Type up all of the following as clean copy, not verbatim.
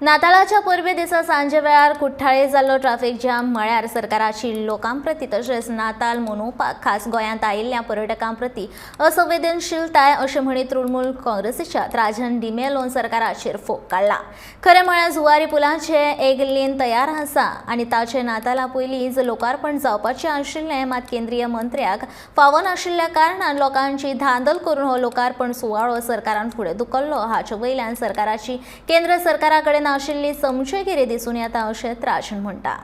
नाताळाच्या पूर्वे दिसा सांजे वेळार कुठ्ठाळे जाल्लो ट्रॅफिक जाम म्हळ्यार सरकाराची लोकां प्रती तशेंच नाताळ मनोवपाक खास गोंयांत आयिल्ल्या पर्यटकां प्रती असंवेदनशीलताय अशें म्हणीत तृणमूल काँग्रेसीच्या राजन डिमेलोन सरकाराचेर फोग काडला। खरें म्हळ्यार जुवारी पुलाचे एक लेन तयार आसा आनी ताचें नाताळा पयलींच लोकार्पण जावपाचें आशिल्लें, मात केंद्रीय मंत्र्याक फावो नाशिल्ल्या कारणान लोकांची धांदल करून हो लोकार्पण सुवाळो सरकारान फुडें धुकल्लो। हाचे वयल्यान सरकाराची केंद्र सरकारा कडेन आशिल्ली समजुगिरी दिसून येता अशें राजन म्हणटा।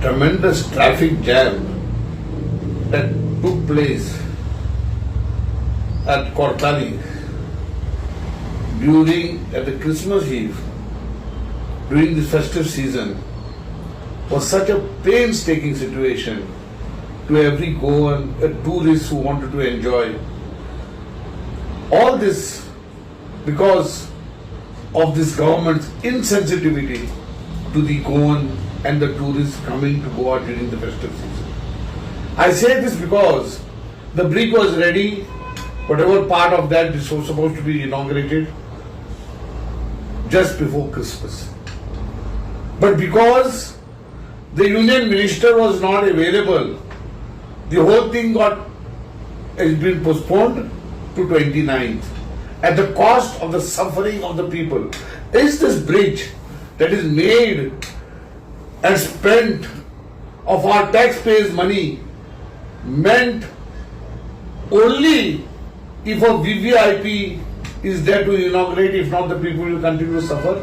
Tremendous traffic jam that took place at Cortalim at the Christmas Eve during this festive season was such a painstaking situation to every Goan, a tourist who wanted to enjoy. All this because of this government's insensitivity to the Goan and the tourists coming to Goa during the festive season. I say this because the bridge was ready, whatever part of that is supposed to be inaugurated just before Christmas. But because the union minister was not available, the whole thing has been postponed to 29th. At the cost of the suffering of the people. Is this bridge that is made and spent of our taxpayers' money meant only if a VVIP is there to inaugurate? If not, the people will continue to suffer.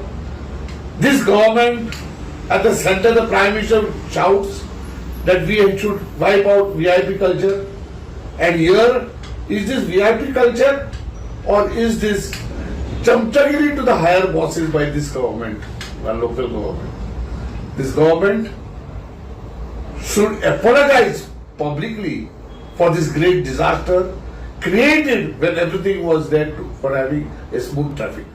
This government, at the center, the Prime Minister shouts that we should wipe out VIP culture, and here is this VIP culture, or is this chamchagiri to the higher bosses by this government, the local government? This government should apologize publicly for this great disaster created when everything was there for having a smooth traffic.